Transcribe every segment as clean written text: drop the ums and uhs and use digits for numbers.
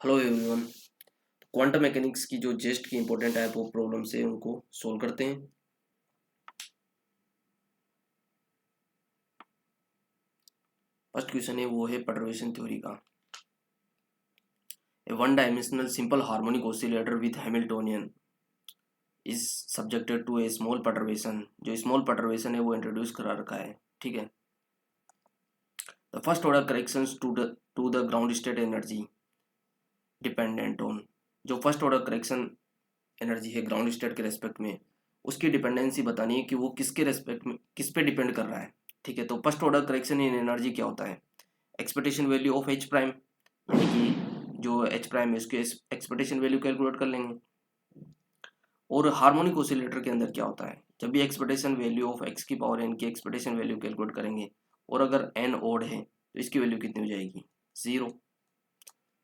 Hello everyone. Quantum mechanics की जो जेस्ट की इंपॉर्टेंट है वो प्रॉब्लम से उनको सोल्व करते हैं। फर्स्ट क्वेश्चन है वो है परटर्वेशन थ्योरी का। A one dimensional simple harmonic oscillator with Hamiltonian is subjected to a small perturbation. जो स्मॉल परटर्वेशन है वो इंट्रोड्यूस करा रखा है। ठीक है। The first order corrections to the ground state energy dependent on. जो फर्स्ट ऑर्डर करेक्शन एनर्जी है ग्राउंड स्टेट के रेस्पेक्ट में, उसकी डिपेंडेंसी बतानी है कि वो किसके रेस्पेक्ट में किस पे डिपेंड कर रहा है। ठीक है। तो first order correction in energy क्या होता है? Expectation value of H prime, यानी कि जो एच प्राइम है उसकी एक्सपेक्टेशन वैल्यू कैलकुलेट कर लेंगे। और हार्मोनिक ऑसिलेटर के अंदर क्या होता है? जब भी एक्सपेक्टेशन वैल्यू ऑफ एक्स की पावर एन की एक्सपेक्टेशन वैल्यू कैलकुलेट करेंगे और अगर एन ओड है तो इसकी वैल्यू कितनी हो जाएगी? 0।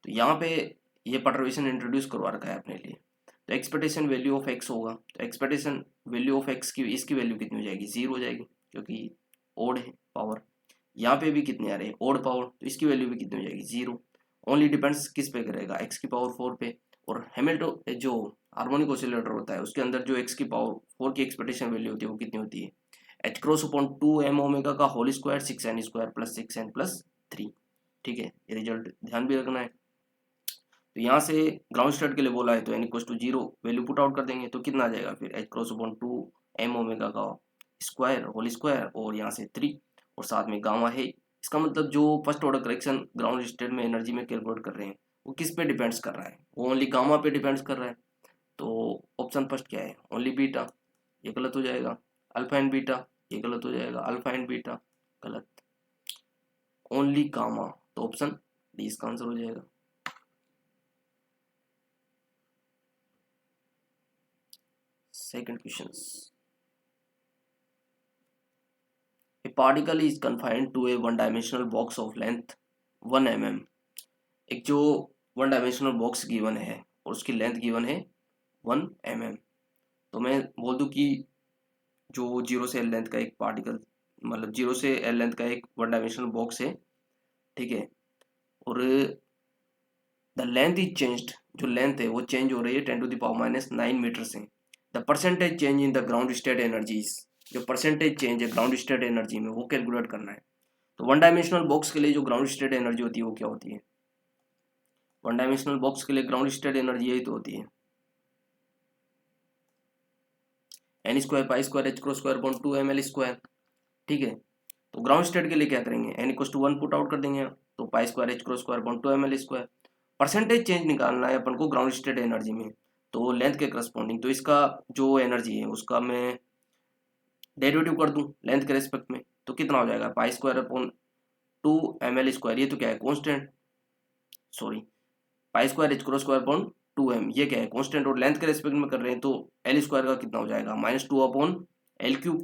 तो यहाँ पे ये परटर्वेशन इंट्रोड्यूस करवा रखा है अपने लिए। तो एक्सपेक्टेशन वैल्यू ऑफ एक्स होगा, तो एक्सपेक्टेशन वैल्यू ऑफ एक्स की इसकी वैल्यू कितनी हो जाएगी? 0 हो जाएगी, क्योंकि ओड है पावर। यहाँ पे भी कितने आ रहे हैं? ओड पावर, तो इसकी वैल्यू भी कितनी हो जाएगी? 0। ओनली डिपेंड्स किस पे करेगा? एक्स की पावर 4 पे। और हैमिल्टन जो हार्मोनिक ऑसिलेटर होता है उसके अंदर जो एक्स की पावर 4 की एक्सपेक्टेशन वैल्यू होती है वो कितनी होती है? H cross upon 2m omega का whole square 6n square plus 6n plus 3। ठीक है, ये रिजल्ट ध्यान भी रखना है। तो यहाँ से ग्राउंड स्टेट के लिए बोला है तो n equal to 0 value put out कर देंगे तो कितना आ जाएगा फिर? H cross upon 2m omega का स्क्वायर होल स्क्वायर और यहाँ से 3 और साथ में गामा है। इसका मतलब जो first order correction ground state में एनर्जी में कैलकुलेट कर रहे हैं वो किस पे डिपेंड्स कर रहा है? वो ओनली गामा पे डिपेंड्स कर रहा है। तो ऑप्शन फर्स्ट क्या है? ओनली बीटा, ये गलत हो जाएगा। अल्फा एंड बीटा, ये गलत हो जाएगा। अल्फा एंड बीटा गलत। ओनली गामा, तो ऑप्शन डी इसका आंसर हो जाएगा। Second question. A particle is confined to a one-dimensional box of length 1 mm। एक जो वन डायमेंशनल बॉक्स गिवन है और उसकी लेंथ गिवन है 1 mm। तो मैं बोल दूं कि जो जीरो से एल लेंथ का एक पार्टिकल, मतलब जीरो से एल लेंथ का एक वन डायमेंशनल बॉक्स है। ठीक है। और द लेंथ इज चेंज्ड, जो लेंथ है वो चेंज हो रही है 10⁻⁹ मीटर से। The percentage change in the ground state energies, जो परसेंटेज चेंज है ग्राउंड स्टेट एनर्जी में वो कैलकुलेट करना है। तो वन डायमेंशनल बॉक्स के लिए जो ग्राउंड स्टेट एनर्जी होती है वो क्या होती है? वन डायमेंशनल बॉक्स के लिए ग्राउंड स्टेट एनर्जी यही तो होती है, n square pi square H cross square upon 2ml²। ठीक है। तो ग्राउंड स्टेट के लिए क्या करेंगे? N equal to 1 put out कर देंगे, तो pi square H cross square upon 2ml²। Percentage change निकालना है अपन को ग्राउंड स्टेट एनर्जी में, तो लेंथ के करस्पॉन्डिंग, तो इसका जो एनर्जी है उसका मैं डेरिवेटिव कर दूं लेंथ के रेस्पेक्ट में, तो कितना हो जाएगा? Pi square upon 2ml²। ये तो क्या है? कॉन्स्टेंट, सॉरी, पाई square H cross square upon 2m, ये क्या है? कॉन्स्टेंट। और लेंथ के रेस्पेक्ट में कर रहे हैं तो एल स्क्वायर का कितना हो जाएगा? -2 अपॉन l³।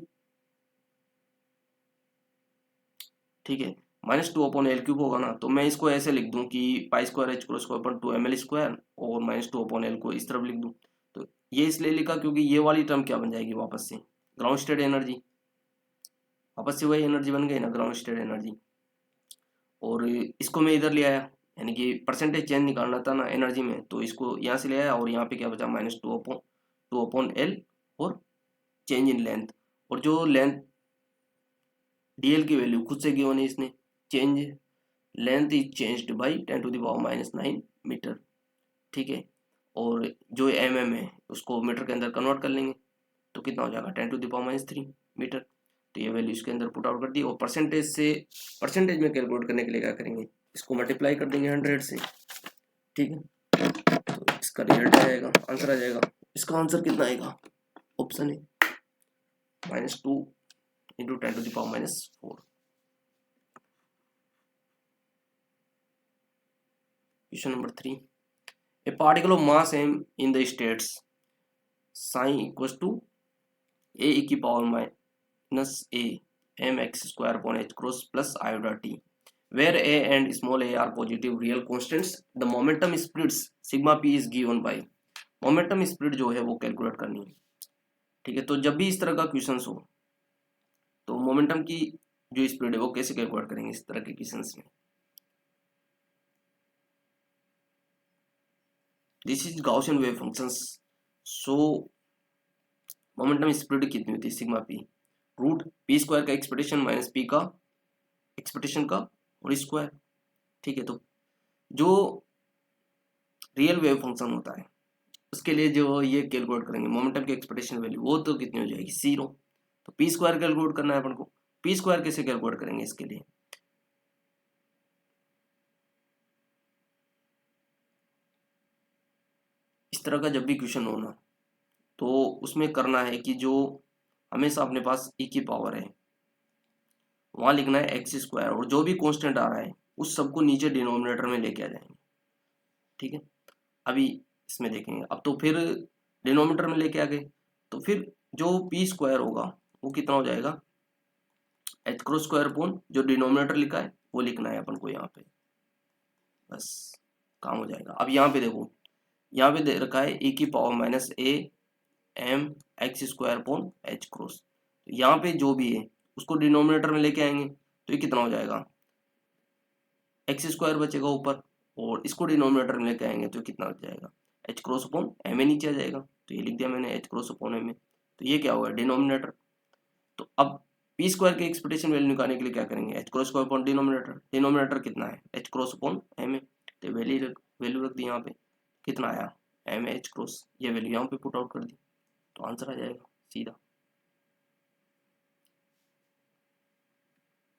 ठीक है। -2 अपॉन l³ होगा ना, तो मैं इसको ऐसे लिख दूं कि पाई square H cross square upon 2ml² और -2 अपॉन l को इस तरफ लिख दूं। तो ये इसलिए लिखा क्योंकि ये वाली टर्म क्या बन जाएगी वापस से? Ground state energy. वापस से वही एनर्जी बन गई ना, ग्राउंड स्टेट एनर्जी। और इसको मैं इधर ले आया, यानी कि परसेंटेज चेंज निकालना था ना एनर्जी में, तो इसको यहाँ से ले आया और यहाँ पे क्या बचा? -2 अपॉन l और चेंज इन लेंथ। और जो लेंथ dl की वैल्यू खुद से गिवन है इसने, change length is changed by 10⁻⁹ metre. ठीक है। और जो mm है उसको मीटर के अंदर कन्वर्ट कर लेंगे तो कितना हो जाएगा? 10⁻³ मीटर। तो ये वैल्यू इसके अंदर पुट आउट कर दी और परसेंटेज से, परसेंटेज में कैलकुलेट करने के लिए क्या करेंगे? इसको मल्टीप्लाई कर देंगे 100 से। ठीक है। तो इसका रिजल्ट आएगा, आंसर आ जाएगा। इसका आंसर कितना आएगा? ऑप्शन है -2 into 10⁻⁴। Question number 3। A particle of mass m in the states psi equals to a e की power minus a mx square upon h cross plus iota t, where a and small a are positive real constants, the momentum splits sigma p is given by। Momentum split जो है वो calculate करनी है। ठीक है। तो जब भी इस तरह का क्वेश्चन हो तो मोमेंटम की जो स्प्लिट है वो कैसे कैलकुलेट करेंगे इस तरह के क्वेश्चन में? This is Gaussian wave functions. So momentum split कितनी होती है, sigma p root p square का एक्सपेक्टेशन माइनस पी का एक्सपेक्टेशन का होल स्क्वायर। ठीक है, तो जो रियल वेव फंक्शन होता है उसके लिए जो ये कैलकुलेट करेंगे मोमेंटम की एक्सपेक्टेशन वैल्यू, वो तो कितनी हो जाएगी, जीरो। तो पी स्क्वायर कैलकुलेट करना है अपन को। पी स्क्वायर कैसे कैलकुलेट करेंगे इसके लिए, इस तरह का जब भी क्वेश्चन हो ना, तो उसमें करना है कि जो हमेशा अपने पास e की पावर है वहां लिखना है एक्स स्क्वायर, और जो भी कांस्टेंट आ रहा है उस सबको नीचे डिनोमिनेटर में लेके आ जाएंगे। ठीक है, अभी इसमें देखेंगे। अब तो फिर डिनोमिनेटर में लेके आ गए, तो फिर जो पी स्क्वायर होगा वो कितना हो जाएगा, एच क्रॉस स्क्वायर अपॉन जो डिनोमिनेटर लिखा है वो लिखना है अपन को यहाँ पे, बस काम हो जाएगा। अब यहाँ पे देखो, यहाँ पे दे रखा है e की power minus a m x square upon H cross. यहाँ पे जो भी है उसको डिनोमिनेटर में लेके आएंगे, तो ये कितना हो जाएगा, एक्स स्क्वायर बचेगा ऊपर, और इसको डिनोमिनेटर में लेके आएंगे तो कितना हो जाएगा, H cross upon m a नीचे आ जाएगा। तो ये लिख दिया मैंने, H cross upon m a. तो ये क्या होगा, डिनोमिनेटर। तो अब पी स्क्वायर की एक्सपेक्टेशन वैल्यू निकालने के लिए क्या करेंगे, H cross square upon denominator. Denominator कितना है, H cross upon m a. तो वैल्यू रख दी यहाँ पे, कितना आया, एम एच क्रॉस, ये वैल्यू यहाँ पे पुट आउट कर दी, तो आंसर आ जाएगा सीधा,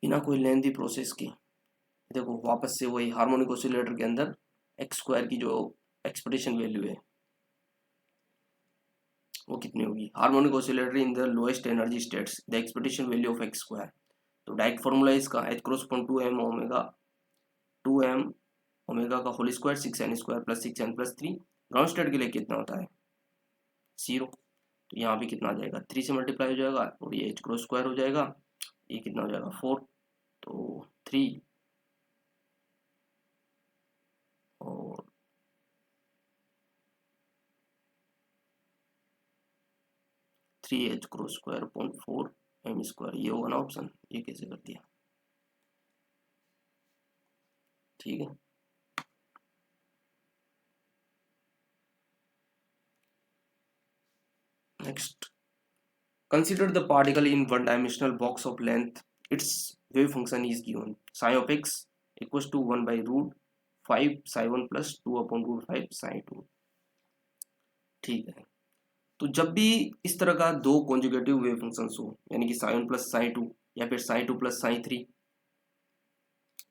बिना कोई लेंथी प्रोसेस की। देखो वापस से वही हार्मोनिक ऑसिलेटर के अंदर एक्स स्क्वायर की जो एक्सपेक्टेशन वैल्यू है वो कितनी होगी, harmonic oscillator in the lowest energy states the expectation value of X square. तो डायरेक्ट फॉर्मूला इसका H cross upon two M omega का whole square 6n square plus 6n+3। Ground state के लिए कितना होता है, जीरो। तो यहाँ पे कितना आ जाएगा, 3 से मल्टीप्लाई हो जाएगा और ये एच क्रॉस स्क्वायर हो जाएगा, ये कितना हो जाएगा 4। तो 3 और 3h cross square upon 4m square, ये होगा ना ऑप्शन। ये कैसे कर दिया, ठीक है। Next, consider the particle in one dimensional box of length, its wave function is given psi of x equals to 1 by root 5 psi 1 plus 2 upon root 5 psi 2। ठीक है, तो जब भी इस तरह का दो कॉन्जुगेटिव वेव फंक्शंस हो, यानी कि साई 1 प्लस साई 2 या फिर साई 2 प्लस साई 3,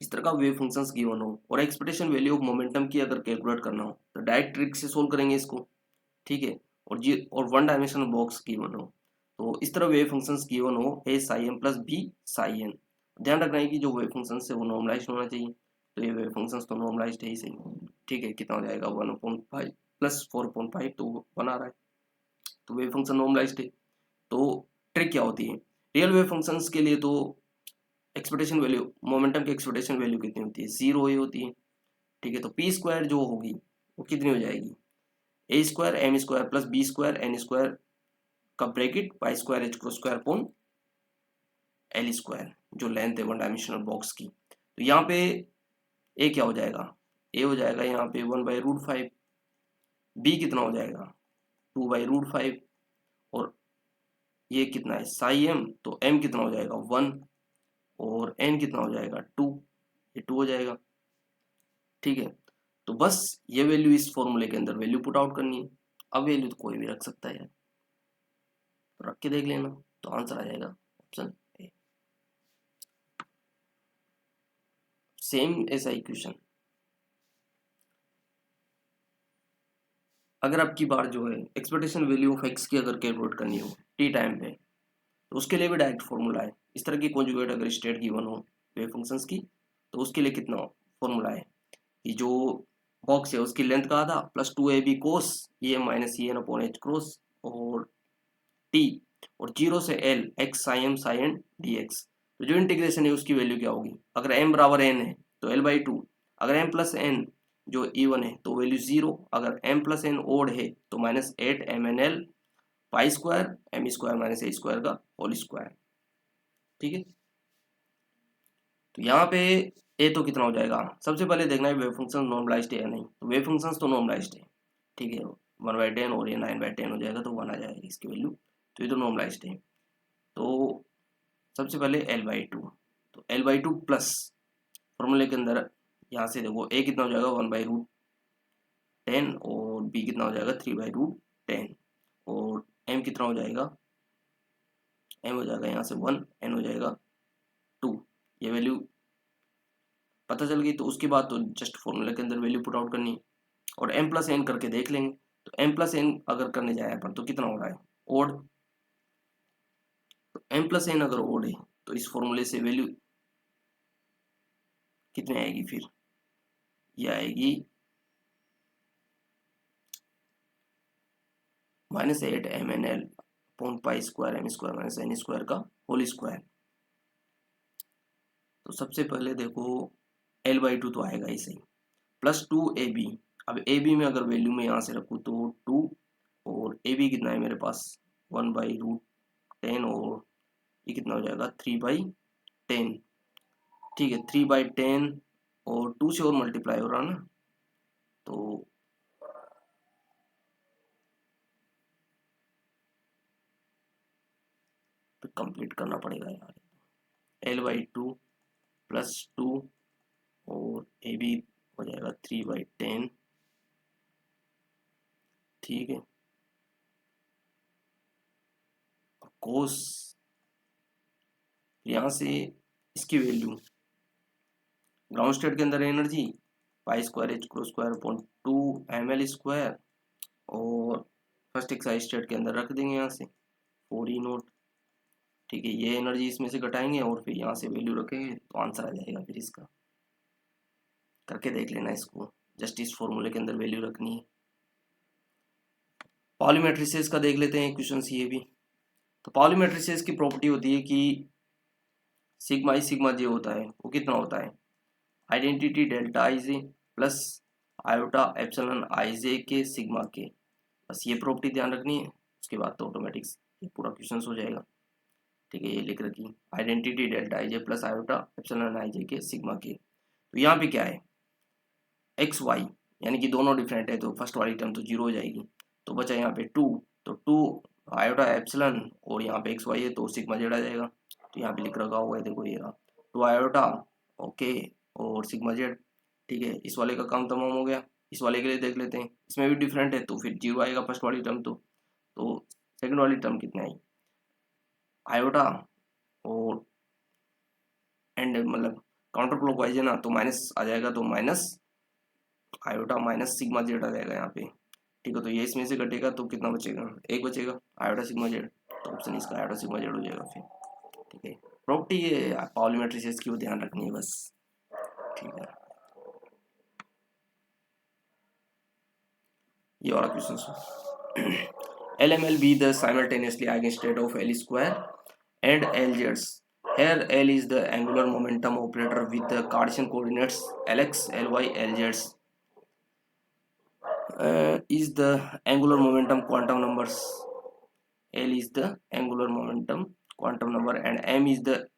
इस तरह का वेव फंक्शंस गिवन हो और एक्सपेक्टेशन वैल्यू ऑफ मोमेंटम की अगर कैलकुलेट करना हो तो डायरेक्ट ट्रिक से सोल्व करेंगे इसको। ठीक है, और वन डायमेंशनल बॉक्स गिवन हो, तो इस तरह वेव फंक्शंस गिवन हो A psi M plus B psi N. ध्यान रखना है कि जो वेव फंक्शंस है वो नॉर्मलाइज्ड होना चाहिए, तो ये वेव फंक्शंस तो नॉर्मलाइज्ड है ही सही। ठीक है, कितना हो जाएगा 1/5 प्लस 4/5, तो बना रहा है, तो वेव फंक्शन नॉर्मलाइज्ड है। तो ट्रिक क्या होती है, रियल वेव फंक्शंस के लिए तो एक्सपेक्टेशन वैल्यू, मोमेंटम की एक्सपेक्टेशन वैल्यू कितनी होती है, जीरो ही होती है। ठीक है, तो पी स्क्वायर जो होगी वो कितनी हो जाएगी, A square M square plus B square N square का bracket pi square H cross square upon L square, जो लेंथ है वन डायमेंशनल बॉक्स की। तो यहाँ पे ए क्या हो जाएगा, ए हो जाएगा यहाँ पे 1/√5, बी कितना हो जाएगा 2/√5, और ये कितना है साई एम, तो एम कितना हो जाएगा 1, और एन कितना हो जाएगा 2, ये 2 हो जाएगा। ठीक है, तो बस ये वैल्यू इस फॉर्मूले के अंदर वैल्यू पुट आउट करनी है। अब वैल्यू तो कोई भी रख सकता है, तो रख के देख लेना, तो आंसर आ जाएगा ऑप्शन ए। सेम ऐसा इक्वेशन अगर आपकी बार जो है एक्सपेक्टेशन वैल्यू ऑफ एक्स की अगर कैलकुलेट करनी हो टी टाइम पे, तो उसके लिए भी डायरेक्ट फॉर्मूला है। इस तरह की कॉन्जुगेट अगर स्टेट गिवन हो वेव फंक्शंस की, तो उसके लिए कितना फॉर्मूला है कि जो बॉक्स है उसकी लेंथ का आधा प्लस 2ab कोस ये minus E n upon H cross, और टी, और 0 से L x psi m psi n d x. तो जो इंटीग्रेशन है उसकी वैल्यू क्या होगी, अगर एम बराबर एन है तो l/2, अगर एम प्लस एन जो E1 है तो वैल्यू 0, अगर m प्लस एन ओड है तो -8 mn/l pi square M square minus A square का होल स्क्वायर। ठीक है, तो यहाँ पे ए तो कितना हो जाएगा, सबसे पहले देखना है वेव फंक्शन नॉर्मलाइज्ड है या नहीं, तो वेव फंक्शंस तो नॉर्मलाइज्ड है, ठीक है, 1/10 और ये 9/10 हो जाएगा तो 1 आ जाएगी इसकी वैल्यू। तो ये तो नॉर्मलाइज्ड है। तो सबसे पहले L/2, तो L/2 प्लस फॉर्मूले के अंदर यहाँ से देखो a कितना हो जाएगा 1/√10 और b कितना हो जाएगा 3/√10 और m कितना हो जाएगा, m हो जाएगा यहाँ से 1, n हो जाएगा 2। ये वैल्यू पता चल गई, तो उसके बाद तो जस्ट फॉर्मूले के अंदर वैल्यू पुट आउट करनी और m प्लस n करके देख लेंगे। तो m प्लस n अगर करने जाए अपन तो कितना हो रहा है, ओड। तो m प्लस n अगर ओड है तो इस फॉर्मूले से वैल्यू कितनी आएगी, फिर ये आएगी -8 mnl upon pi square m square minus n square का होल स्क्वायर। तो सबसे पहले देखो L/2 तो आएगा ही सही, प्लस 2ab। अब ab में अगर वैल्यू में यहाँ से रखूँ तो 2 और ab कितना है मेरे पास 1/√10 और ये कितना हो जाएगा 3/10। ठीक है, 3/10 और 2 से और मल्टीप्लाई हो रहा ना, तो कंप्लीट करना पड़ेगा यार। L/2 प्लस 2 और AB हो जाएगा 3/10। ठीक है, कोस यहाँ से इसकी वैल्यू ग्राउंड स्टेट के अंदर एनर्जी पाई square H cross square upon 2 ml square और फर्स्ट एक्साइज स्टेट के अंदर रख देंगे यहाँ से 4E0। ठीक है, ये एनर्जी इसमें से घटाएंगे और फिर यहाँ से वैल्यू रखेंगे तो आंसर आ जाएगा। फिर इसका करके देख लेना, इसको जस्ट इस फॉर्मूले के अंदर वैल्यू रखनी है। पाउली मैट्रिसेस का देख लेते हैं क्वेश्चन ये भी। तो पाउली मैट्रिसेस की प्रॉपर्टी होती है कि सिग्मा i सिग्मा j होता है वो कितना होता है, identity delta i j plus iota epsilon i j के सिग्मा के। बस ये प्रॉपर्टी ध्यान रखनी है, उसके बाद तो ऑटोमेटिक ये पूरा क्वेश्चन हो जाएगा। ठीक है, ये लिख रखी identity delta i j plus iota epsilon i j के सिग्मा के। तो यहाँ पे क्या है एक्स वाई, यानी कि दोनों डिफरेंट है तो फर्स्ट वाली टर्म तो जीरो हो जाएगी। तो बचा यहाँ पे 2, तो 2 आयोटा एप्सिलॉन और यहाँ पे एक्स वाई है तो सिग्मा जेड आ जाएगा। तो यहाँ पे लिख रखा हुआ है, देखो ये रहा 2 आयोटा ओके और सिग्मा जेड। ठीक है, इस वाले का काम तमाम हो गया। इस वाले के लिए देख लेते हैं, इसमें भी डिफरेंट है तो फिर जीरो आएगा फर्स्ट वाली टर्म। तो सेकंड वाली टर्म कितनी आई, आयोटा और एंड मतलब काउंटर क्लॉकवाइज है ना तो माइनस आ जाएगा, तो minus iota minus sigma Z आ जाएगा यहाँ पे। ठीक है, तो ये इसमें से घटेगा तो कितना बचेगा, एक बचेगा आयोटा सिग्मा जेड। तो ऑप्शन इसका आयोटा सिग्मा जेड हो जाएगा फिर। ठीक है, प्रॉपर्टी ये पाउली मैट्रिसेस की वो ध्यान रखनी है बस। ठीक है, ये वाला question LML be the simultaneously eigenstate of L square and LZ. Here L is the angular momentum operator with the Cartesian coordinates Lx, Ly, Lz. Is the angular momentum quantum numbers. L is the angular momentum quantum number and m is the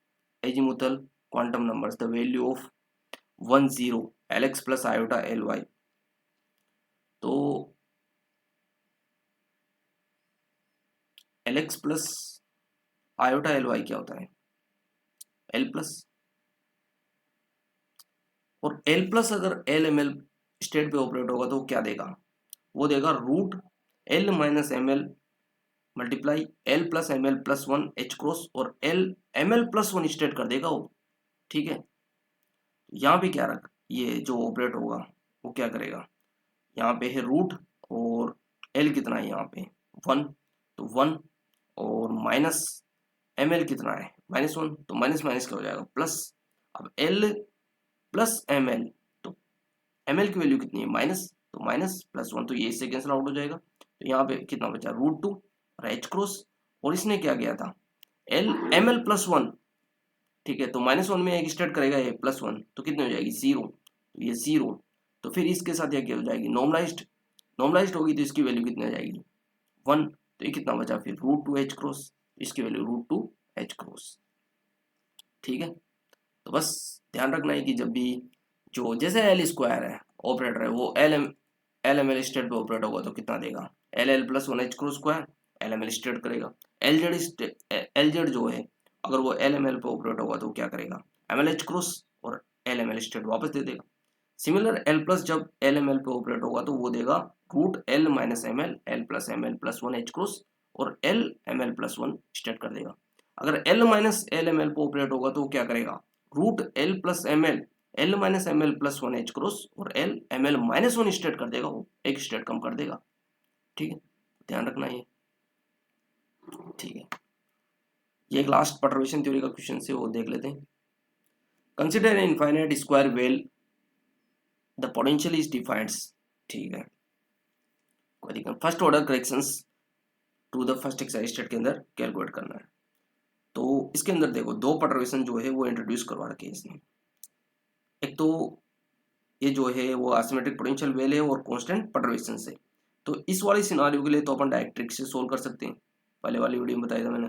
azimuthal quantum numbers. The value of 1 0 Lx plus iota Ly. तो Lx plus iota Ly क्या होता है, L plus, और L plus अगर LML state पे operate होगा तो क्या देगा, वो देगा root L minus ML multiply L plus ML plus 1 H cross और L ML प्लस 1 स्टेट कर देगा वो। ठीक है, यहाँ पे क्या रख, ये जो ऑपरेट होगा वो क्या करेगा, यहाँ पे है रूट और L कितना है यहाँ पे 1, तो 1 और माइनस ML कितना है -1, तो माइनस माइनस क्या हो जाएगा प्लस। अब L प्लस ML, तो ML की वैल्यू कितनी है माइनस, तो माइनस प्लस 1, तो ये इससे कैंसिल आउट हो जाएगा। तो यहाँ पे कितना बचा √2 और H क्रॉस, और इसने क्या किया था L ML प्लस 1। ठीक है, तो -1 में एक स्टार्ट करेगा ये +1 तो कितनी हो जाएगी 0, तो ये 0। तो फिर इसके साथ ये क्या हो जाएगी नॉर्मलाइज्ड होगी तो इसकी वैल्यू कितनी आ जाएगी 1। तो ये कितना बचा फिर √2 H क्रॉस, इसकी वैल्यू √2 H क्रॉस। ठीक है, तो बस ध्यान रखना है कि जब भी जो जैसे L स्क्वायर है ऑपरेटर है वो एल एम एल स्टेट पे ऑपरेट होगा तो कितना देगा, L L plus one H cross square L M L state करेगा। एल जेड जो है अगर वो एल एम एल पे ऑपरेट होगा तो क्या करेगा, एम एल एच क्रॉस और एल एम एल स्टेट वापस दे देगा। सिमिलर एल प्लस जब एल एम एल पे ऑपरेट होगा तो वो देगा root L minus M L plus one H cross और L M L plus one state कर देगा। अगर L minus L M L पे ऑपरेट होगा तो क्या करेगा, root L plus M L minus M L plus one H cross और L M L minus one state कर देगा, वो एक स्टेट कम कर देगा। ठीक है, ध्यान रखना ये। ठीक है, ये एक लास्ट परटर्वेशन थ्योरी का क्वेश्चन से वो देख लेते हैं। Consider an infinite square well the potential is defined. ठीक है, first order corrections to the first excited state के अंदर कैलकुलेट करना है। तो इसके अंदर देखो दो परटर्वेशन जो है वो इंट्रोड्यूस करवा रखे हैं इसने। एक तो ये जो है वो असिमेट्रिक पोटेंशियल वेल है और कांस्टेंट परटर्वेशन से। तो इस वाले सिनारियो के लिए तो अपन डायरेक्ट ट्रिक से सोल्व कर सकते हैं, पहले वाली वीडियो में बताया था मैंने।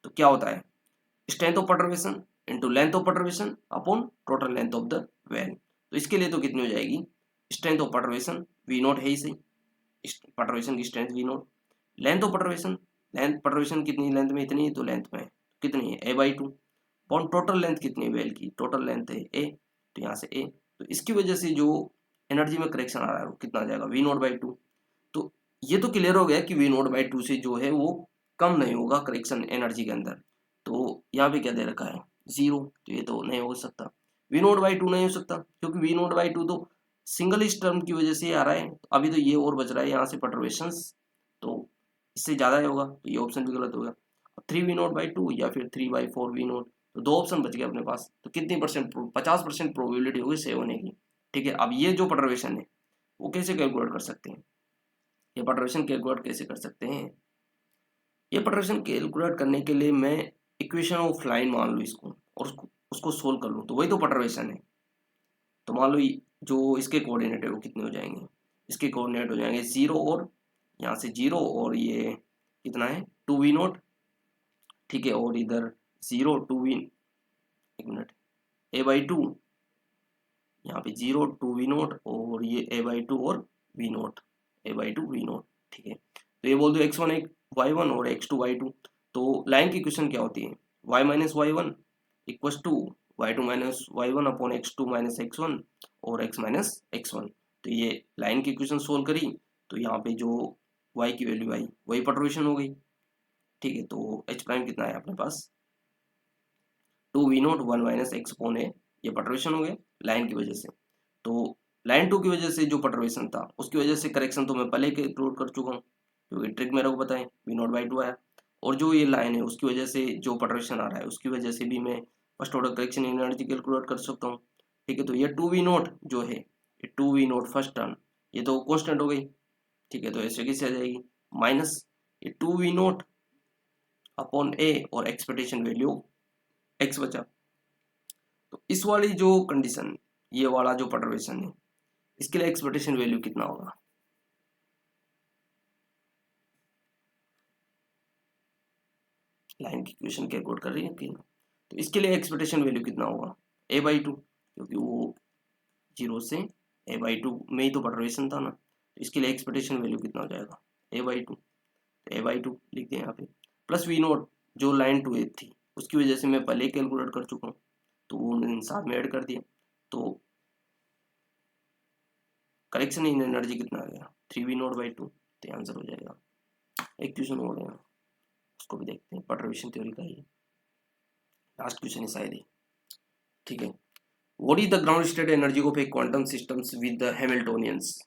तो क्या होता है, strength of perturbation into length of perturbation upon total length of the well. तो इसके लिए तो कितनी हो जाएगी, strength of perturbation V naught है ही सही, परटर्वेशन की strength V naught, length of perturbation, length perturbation कितनी लेंथ में इतनी है तो लेंथ में कितनी है a/2 अपॉन टोटल लेंथ कितनी है वेल की, टोटल लेंथ है a, तो यहाँ से a, तो इसकी वजह से जो एनर्जी में करेक्शन आ रहा है वो कितना आ जाएगा v0/2। तो ये तो क्लियर हो गया कि v0/2 से जो है वो कम नहीं होगा करेक्शन एनर्जी के अंदर। तो यहाँ पे क्या दे रखा है 0, तो ये तो नहीं हो सकता, v0/2 नहीं हो सकता क्योंकि v0/2 तो सिंगल इस टर्म की वजह से आ रहा है। अभी तो ये और बच रहा है यहाँ से परटर्वेशंस, तो इससे ज़्यादा ही होगा, तो ये ऑप्शन भी गलत होगा। 3v0/2 या फिर 3/4 v0, तो दो ऑप्शन बच गए अपने पास। तो कितनी परसेंट, 50% प्रोबेबिलिटी होगी सेव होने की। ठीक है, अब ये जो परटर्वेशन है वो कैसे कैलकुलेट कर सकते हैं, ये परटर्वेशन कैलकुलेट कैसे कर सकते हैं, ये परटर्वेशन कैलकुलेट करने के लिए मैं इक्वेशन ऑफ लाइन मान लूँ इसको और उसको सोल्व कर लूँ, तो वही तो परटर्वेशन है। तो मान लो जो इसके कोऑर्डिनेट है वो कितने हो जाएंगे, इसके कोऑर्डिनेट हो जाएंगे 0 और यहाँ से 0 और ये कितना है 2v0। ठीक है, और इधर 0 2v, एक मिनट, a/2, यहाँ पे 0 2v0 और ये a/2 और v0, a/2 v0। ठीक है, तो ये बोल दो x1 y1 और x2 y2। तो लाइन की इक्वेशन क्या होती है, y minus y1 equals to y2 minus y1 upon x2 minus x1 और x माइनस x1। तो ये लाइन की इक्वेशन सोल्व करी तो यहाँ पे जो y की वैल्यू आई वही परटर्वेशन हो गई। ठीक है, तो h प्राइम कितना है अपने पास 2v0 1 minus x upon a, ये परटर्वेशन हो गया लाइन की वजह से। तो लाइन 2 की वजह से जो परटर्वेशन था उसकी वजह से करेक्शन तो मैं पहले के इंक्लूड कर चुका हूँ क्योंकि ट्रिक मेरे को पता है v0/2 आया। और जो ये लाइन है उसकी वजह से जो परटर्वेशन आ रहा है उसकी वजह से भी मैं first order correction energy calculate कर सकता हूँ। ठीक है, तो ये 2v0 जो है, ये 2v0 फर्स्ट टर्म ये तो कॉन्स्टेंट हो गई। ठीक है, तो ऐसे कैसे आ जाएगी माइनस ये 2v0 अपॉन a और एक्सपेक्टेशन वैल्यू x बचा। तो इस वाली जो कंडीशन, ये वाला जो परटर्वेशन है इसके लिए एक्सपेक्टेशन वैल्यू कितना होगा, लाइन की इक्वेशन कैलकुलेट कर रही है कि, तो इसके लिए एक्सपेक्टेशन वैल्यू कितना होगा a/2, क्योंकि वो 0 से a/2 में ही तो परटर्वेशन था ना, तो इसके लिए एक्सपेक्टेशन वैल्यू कितना हो जाएगा a/2, तो a/2 लिख दें यहाँ पे प्लस v0 जो लाइन 2 थी उसकी वजह से मैं पहले ही कैलकुलेट कर चुका हूँ तो वो मैंने साथ में ऐड कर दिया। तो करेक्शन इन एनर्जी कितना आ गया 3v0/2, तो आंसर हो जाएगा। एक क्वेश्चन हो गया, उसको भी देखते हैं, परटर्वेशन थ्योरी का ही लास्ट क्वेश्चन है शायद ही। ठीक है, what is the ground state energy of a quantum systems with the Hamiltonians.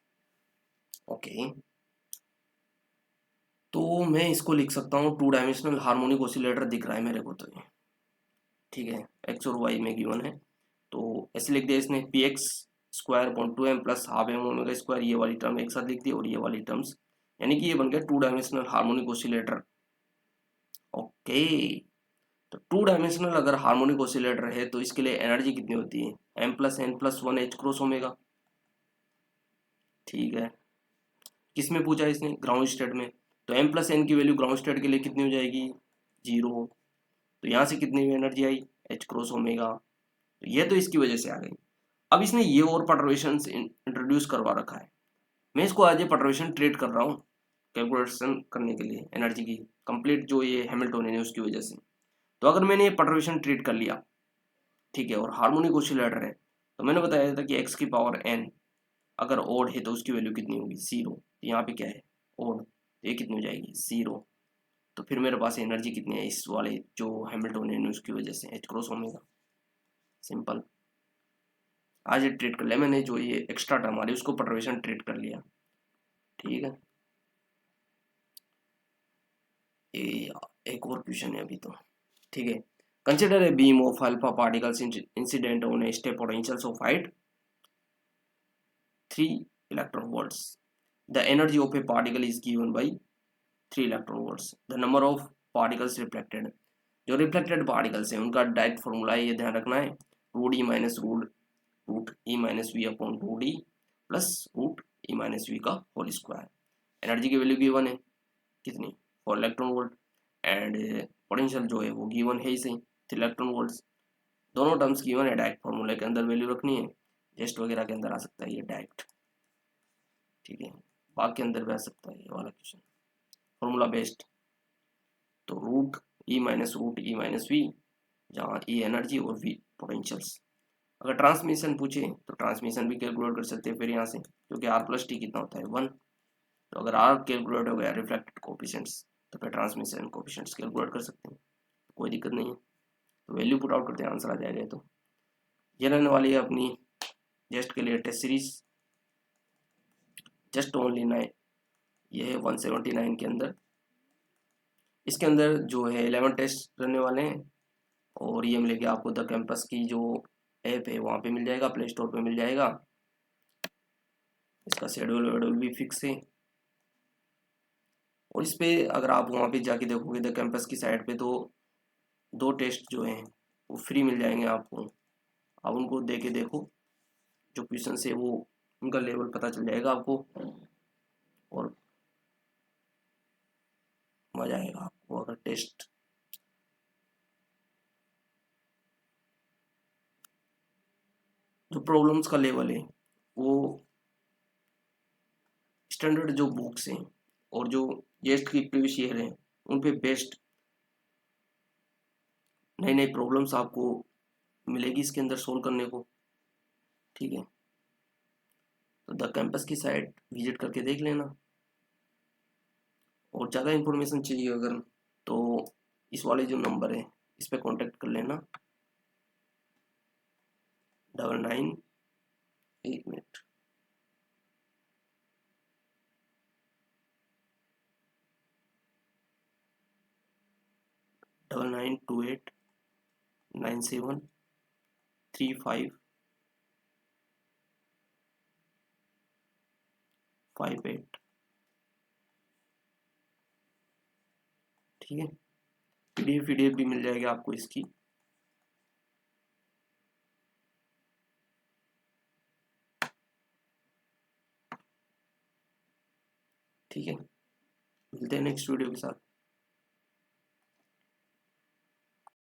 Okay, तो मैं इसको लिख सकता हूँ 2 डायमेंशनल हार्मोनिक ऑसिलेटर दिख रहा है मेरे को, तो ठीक है एक्स और वाई में गिवन है, तो ऐसे लिख दिया इसने px square upon 2m plus half m omega square, ये वाली टर्म एक साथ लिख दी और ये वाली टर्म्स, यानी कि ये बन गया 2 डायमेंशनल हार्मोनिक ऑसिलेटर। ओके, तो 2 डायमेंशनल अगर हार्मोनिक ऑसिलेटर है तो इसके लिए एनर्जी कितनी होती है m plus n plus 1 h cross omega. ठीक है, किस में पूछा है इसने, ग्राउंड स्टेट में, तो m प्लस n की वैल्यू ग्राउंड स्टेट के लिए कितनी हो जाएगी 0, तो यहाँ से कितनी एनर्जी आई h क्रॉस ओमेगा, तो ये तो इसकी वजह से आ गई। अब इसने ये और परटर्वेशन इंट्रोड्यूस करवा रखा है, मैं इसको एज ए परटर्वेशन ट्रीट कर रहा हूँ कैलकुलेशन करने के लिए एनर्जी की कंप्लीट जो ये हैमिल्टोनियन है उसकी वजह से। तो अगर मैंने ये परटर्वेशन ट्रीट कर लिया, ठीक है, और हार्मोनिक ऑसिलेटर है, तो मैंने बताया था कि एक्स की पावर एन अगर ओड है तो उसकी वैल्यू कितनी होगी, 0। यहाँ पे क्या है, ओड, तो ये कितनी हो जाएगी, 0। तो फिर मेरे पास एनर्जी कितनी है इस वाले जो हैमिल्टोनियन है उसकी वजह से, एच क्रॉस ओमेगा। सिंपल। आज ये ट्रीट कर लिया मैंने, जो ये एक्स्ट्रा टर्म आ रही है उसको परटर्वेशन ट्रीट कर लिया, ठीक है। ये एक और क्वेश्चन है अभी तो, ठीक है। Consider a beam of alpha particles incident on a step potentials of height 3 electron volts. The energy of a particle is given by 3 electron volts. The number of particles reflected. जो reflected particles हैं उनका direct formula है, ये ध्यान रखना है, root E minus root E minus V upon root E plus root E minus V का whole square. Energy की वैल्यू गिवन है कितनी, 4 इलेक्ट्रॉन वोल्ट, एंड पोटेंशियल जो है वो गिवन है ही सही, 3 इलेक्ट्रॉन वोल्ट्स। दोनों टर्म्स गिवन है, डायरेक्ट फॉर्मूले के अंदर वैल्यू रखनी है, जेस्ट वगैरह के अंदर आ सकता है ये डायरेक्ट, ठीक है, भाग के अंदर भी आ सकता है ये वाला क्वेश्चन, फॉर्मूला बेस्ड। तो रूट ई माइनस वी, जहाँ ई एनर्जी और वी पोटेंशियल्स। अगर ट्रांसमिशन पूछे तो ट्रांसमिशन भी कैलकुलेट कर सकते हैं फिर यहाँ से, क्योंकि आर प्लस टी कितना होता है 1। तो अगर आर कैलकुलेट हो गया रिफ्लेक्टेड कोफिशिएंट्स, तो फिर ट्रांसमिशन कोफिशिएंट्स कैलकुलेट कर सकते हैं, कोई दिक्कत नहीं है। तो वैल्यू पुट आउट करते हैं, आंसर आ जाएगा। तो ये रहने वाली है अपनी जस्ट के लिए टेस्ट सीरीज, जस्ट ओनली 9, ये है 179 के अंदर। इसके अंदर जो है 11 टेस्ट रहने वाले हैं, और ये मिलेगी आपको द कैंपस की जो ऐप है वहाँ पे मिल जाएगा, प्ले स्टोर पे मिल जाएगा। इसका शेड्यूल वेड्यूल भी फिक्स है, और इस पे अगर आप वहाँ पे जाके देखोगे द कैंपस की साइट पे, तो 2 टेस्ट जो हैं वो फ्री मिल जाएंगे आपको। आप उनको दे के देखो, जो क्वेश्चन है वो उनका लेवल पता चल जाएगा आपको, और मजा आएगा आपको। अगर टेस्ट जो प्रॉब्लम्स का लेवल है वो स्टैंडर्ड जो बुक्स हैं और जो जेस्ट की प्रीवियस ईयर हैं उन पे बेस्ड नई नई प्रॉब्लम्स आपको मिलेगी इसके अंदर सोल्व करने को, ठीक है। तो द कैंपस की साइट विजिट करके देख लेना, और ज़्यादा इन्फॉर्मेशन चाहिए अगर, तो इस वाले जो नंबर है इस पर कांटेक्ट कर लेना, 99, एक मिनट, 9928973558, ठीक है। पीडीएफ भी मिल जाएगी आपको इसकी, ठीक है। मिलते हैं नेक्स्ट वीडियो के साथ।